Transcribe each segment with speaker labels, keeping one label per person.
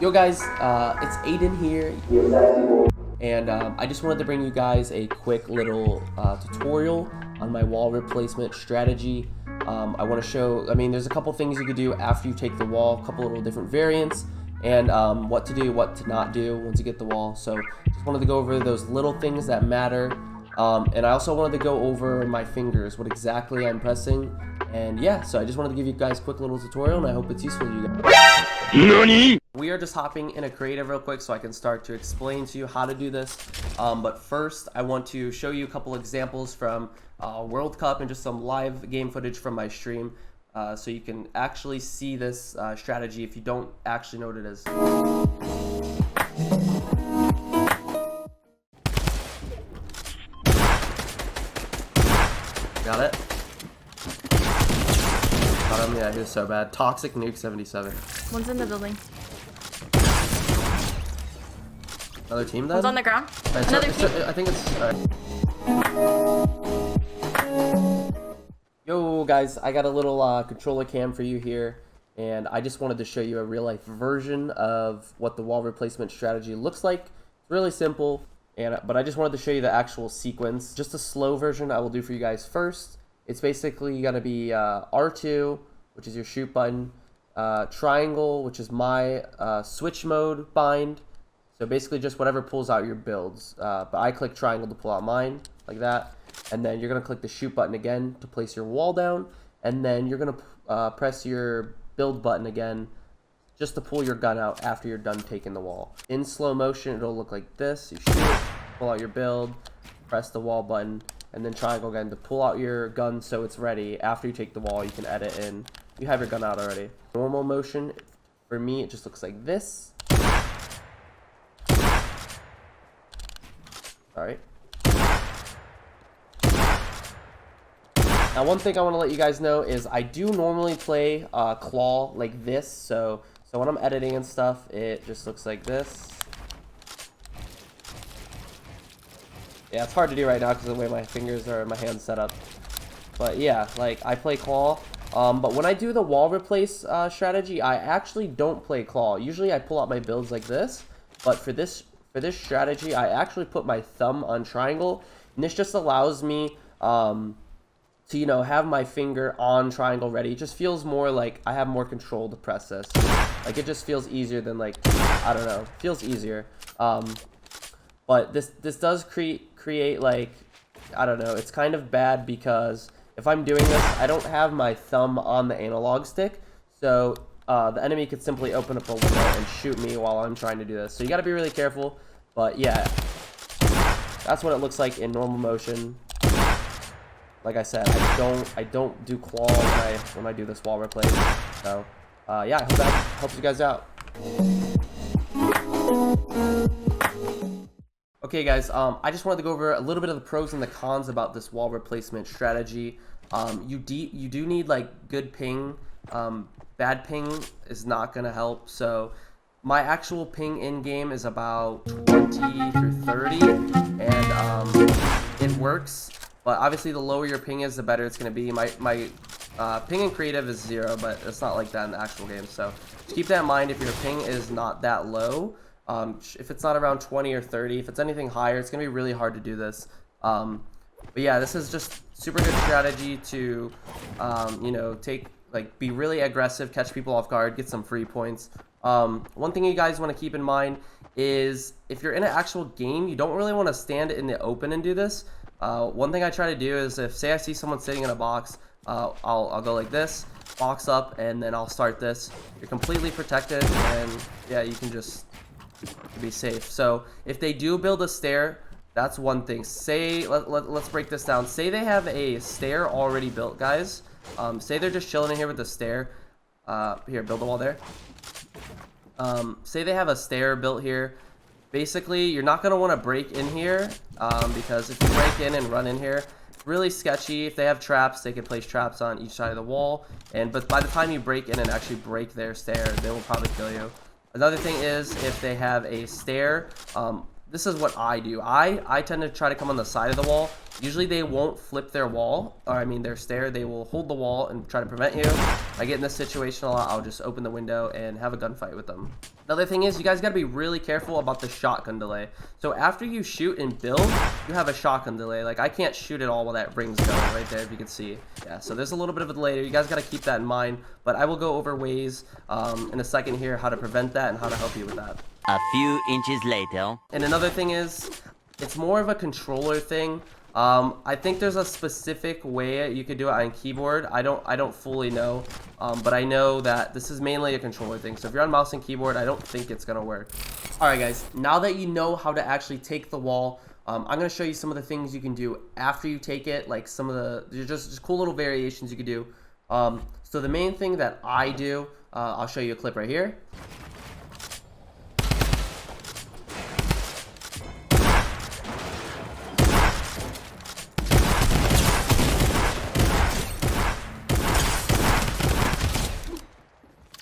Speaker 1: Yo guys, it's Aydan here, and I just wanted to bring you guys a quick little tutorial on my wall replacement strategy. I want to show, there's a couple things you could do after you take the wall, a couple little different variants, and what to do, what to not do once you get the wall. So just wanted to go over those little things that matter, and I also wanted to go over my fingers, what exactly I'm pressing, and yeah, so I just wanted to give you guys a quick little tutorial, and I hope it's useful to you guys. NANI? We are just hopping in a creative real quick so I can start to explain to you how to do this. But first, I want to show you a couple examples from World Cup and just some live game footage from my stream, so you can actually see this strategy if you don't actually know what it is. Got it? Got him, yeah, he was so bad. Toxic Nuke 77.
Speaker 2: One's in the building.
Speaker 1: Another team then?
Speaker 2: One's on the ground.
Speaker 1: Right,
Speaker 2: Another team.
Speaker 1: I think it's... Yo guys, I got a little controller cam for you here, and I just wanted to show you a real life version of what the wall replacement strategy looks like. It's really simple, but I just wanted to show you the actual sequence. Just a slow version I will do for you guys first. It's basically going to be R2, which is your shoot button, triangle, which is my switch mode bind. So basically just whatever pulls out your builds. But I click triangle to pull out mine, like that. And then you're going to click the shoot button again to place your wall down. And then you're going to press your build button again just to pull your gun out after you're done taking the wall. In slow motion, it'll look like this. You shoot, pull out your build, press the wall button, and then triangle again to pull out your gun so it's ready. After you take the wall, you can edit in. You have your gun out already. Normal motion, for me, it just looks like this. Alright. Now one thing I want to let you guys know is I do normally play claw like this, so when I'm editing and stuff, it just looks like this. Yeah, it's hard to do right now because of the way my fingers are, my hands set up. But yeah, like I play claw. But when I do the wall replace strategy, I actually don't play claw. Usually I pull out my builds like this, but for this strategy, I actually put my thumb on triangle, and this just allows me to, you know, have my finger on triangle ready. It just feels more like I have more control to press this. Like it just feels easier than, like, I don't know, feels easier. But this does create like, I don't know, it's kind of bad because if I'm doing this, I don't have my thumb on the analog stick, so the enemy could simply open up a window and shoot me while I'm trying to do this. So you got to be really careful. But yeah, that's what it looks like in normal motion. Like I said, I don't do claw when I do this wall replace. So yeah, I hope that helps you guys out. Okay guys, I just wanted to go over a little bit of the pros and the cons about this wall replacement strategy. You do need like good ping. Bad ping is not gonna help. So my actual ping in game is about 20 through 30, and it works. But obviously, the lower your ping is, the better it's gonna be. My ping in creative is 0, but it's not like that in the actual game. So just keep that in mind. If your ping is not that low, if it's not around 20 or 30, if it's anything higher, it's gonna be really hard to do this. But yeah, this is just super good strategy to, you know, be really aggressive, catch people off guard, get some free points. One thing you guys want to keep in mind is if you're in an actual game, you don't really want to stand in the open and do this. One thing I try to do is if, say I see someone sitting in a box, I'll go like this, box up, and then I'll start this. You're completely protected, and yeah, you can just be safe. So if they do build a stair, that's one thing. Say, let's break this down. Say they have a stair already built, guys. Say they're just chilling in here with the stair. Here, build a wall there. Say they have a stair built here. Basically, you're not going to want to break in here, because if you break in and run in here, it's really sketchy. If they have traps, they can place traps on each side of the wall. But by the time you break in and actually break their stair, they will probably kill you. Another thing is if they have a stair, this is what I do. I tend to try to come on the side of the wall. Usually they won't flip their wall, or I mean their stair. They will hold the wall and try to prevent you. I get in this situation a lot. I'll just open the window and have a gunfight with them. Another thing is you guys got to be really careful about the shotgun delay. So after you shoot and build, you have a shotgun delay. Like I can't shoot it all while that ring's going right there, if you can see. Yeah, so there's a little bit of a delay there. You guys got to keep that in mind. But I will go over ways in a second here how to prevent that and how to help you with that.
Speaker 2: A few inches later.
Speaker 1: And another thing is, it's more of a controller thing. I think there's a specific way you could do it on keyboard. I don't fully know, but I know that this is mainly a controller thing. So if you're on mouse and keyboard, I don't think it's gonna work. All right, guys. Now that you know how to actually take the wall, I'm gonna show you some of the things you can do after you take it. Like some of the just cool little variations you could do. So the main thing that I do, I'll show you a clip right here.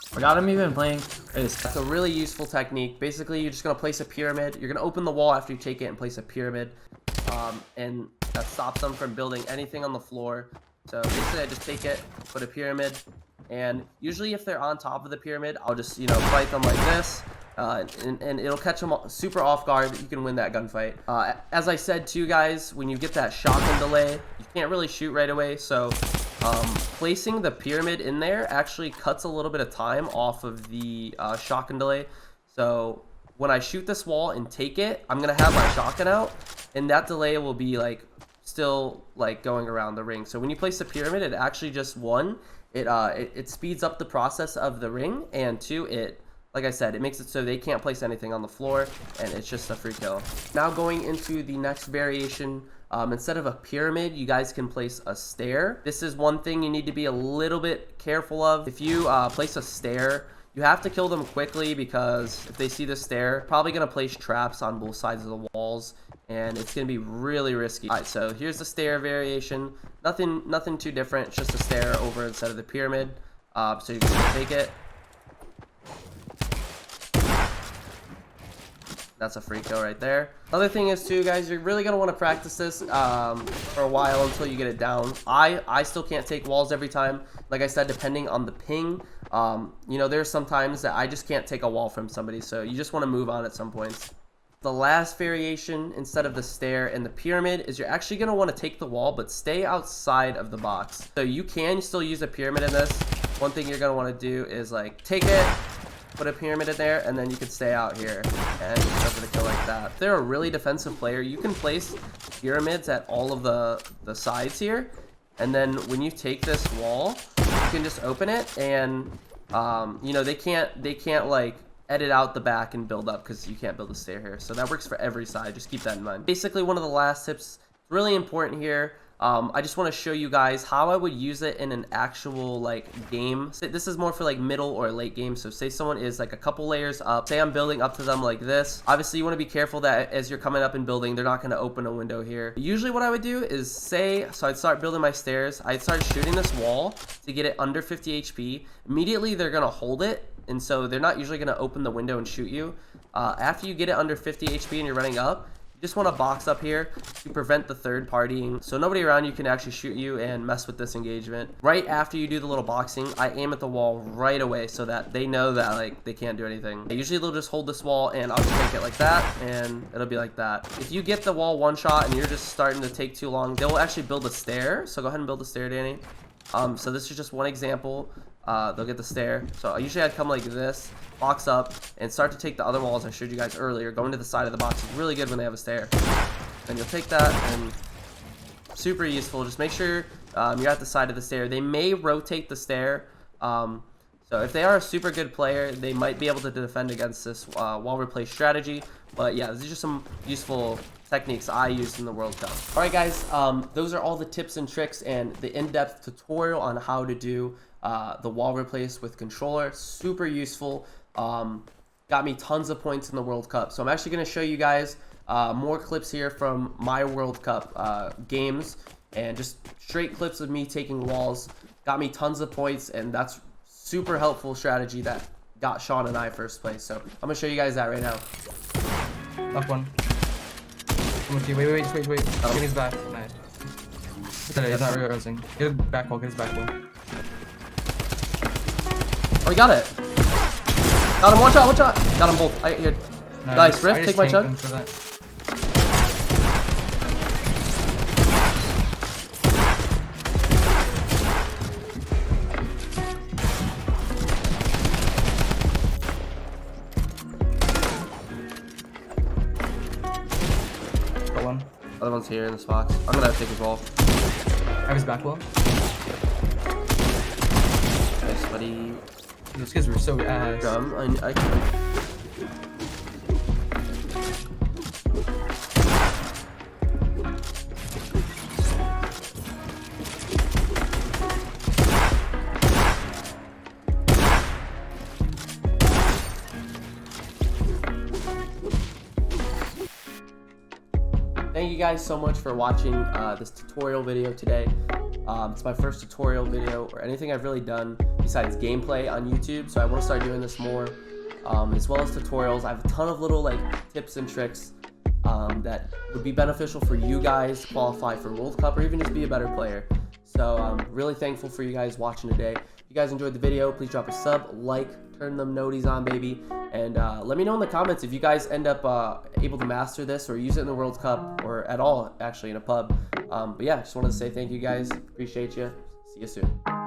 Speaker 3: Forgot I'm even playing.
Speaker 1: That's a really useful technique. Basically, you're just going to place a pyramid. You're going to open the wall after you take it and place a pyramid. And that stops them from building anything on the floor. So basically, I just take it, put a pyramid. And usually if they're on top of the pyramid, I'll just, fight them like this. And it'll catch them super off guard. You can win that gunfight. As I said to you guys, when you get that shotgun delay, you can't really shoot right away. So placing the pyramid in there actually cuts a little bit of time off of the shotgun delay. So when I shoot this wall and take it, I'm gonna have my shotgun out, and that delay will be still going around the ring. So when you place the pyramid, it actually just it speeds up the process of the ring, and two, like I said, it makes it so they can't place anything on the floor, and it's just a free kill. Now going into the next variation, instead of a pyramid, you guys can place a stair. This is one thing you need to be a little bit careful of. If you place a stair, you have to kill them quickly, because if they see the stair, probably going to place traps on both sides of the walls, and it's going to be really risky. All right, so here's the stair variation. Nothing too different. It's just a stair over instead of the pyramid. So you can take it. That's a free kill right there. Other thing is too, guys, you're really gonna want to practice this for a while until you get it down. I still can't take walls every time. Like I said, depending on the ping, there's some times that I just can't take a wall from somebody. So you just want to move on at some points. The last variation, instead of the stair and the pyramid, is you're actually gonna want to take the wall, but stay outside of the box. So you can still use a pyramid in this. One thing you're gonna want to do is take it, put a pyramid in there, and then you can stay out here and go for the kill like that. If they're a really defensive player, you can place pyramids at all of the sides here, and then when you take this wall, you can just open it, and they can't edit out the back and build up, because you can't build a stair here. So that works for every side. Just keep that in mind. Basically, one of the last tips, really important here. I just want to show you guys how I would use it in an actual game. This is more for middle or late game. So say someone is a couple layers up. Say I'm building up to them like this. Obviously you want to be careful that as you're coming up and building, they're not going to open a window here. Usually what I would do is so I'd start building my stairs. I'd start shooting this wall to get it under 50 HP. Immediately they're going to hold it, and so they're not usually going to open the window and shoot you. After you get it under 50 HP and you're running up, just want to box up here to prevent the third partying, so nobody around you can actually shoot you and mess with this engagement. Right after you do the little boxing, I aim at the wall right away so that they know that they can't do anything. Usually they'll just hold this wall, and I'll just make it like that, and it'll be like that. If you get the wall one shot and you're just starting to take too long, they will actually build a stair. So go ahead and build a stair, Danny. So this is just one example. They'll get the stair. So usually I'd come like this, box up, and start to take the other walls I showed you guys earlier. Going to the side of the box is really good when they have a stair. Then you'll take that, and super useful. Just make sure you're at the side of the stair. They may rotate the stair. So if they are a super good player, they might be able to defend against this wall replace strategy. But yeah, these are just some useful techniques I used in the World Cup. All right, guys, those are all the tips and tricks and the in-depth tutorial on how to do the wall replace with controller. Super useful. Got me tons of points in the World Cup. So I'm actually going to show you guys more clips here from my World Cup games, and just straight clips of me taking walls. Got me tons of points, and that's super helpful strategy that got Sean and I first place. So I'm going to show you guys that right now.
Speaker 3: Up one. I'm with you. Wait. Get his back. Nice. He's not really rosing. Get his back wall. Get his back wall.
Speaker 1: Oh, he got it. Got him. One shot. Got them both. Here. Nice. Rift, take my chug.
Speaker 3: Got one.
Speaker 1: Other one's here in this box. I'm gonna take his wall.
Speaker 3: I have his back wall.
Speaker 1: Nice, buddy.
Speaker 3: Those kids were so ass.
Speaker 1: Drum. I can. Thank you guys so much for watching this tutorial video today. It's my first tutorial video or anything I've really done besides gameplay on YouTube, so I want to start doing this more, as well as tutorials. I have a ton of little like tips and tricks that would be beneficial for you guys to qualify for World Cup or even just be a better player. So I'm really thankful for you guys watching today. If you guys enjoyed the video, please drop a sub, like, turn them noties on, baby, and let me know in the comments if you guys end up able to master this or use it in the World Cup or at all actually in a pub. But yeah, just wanted to say thank you guys, appreciate you, see you soon.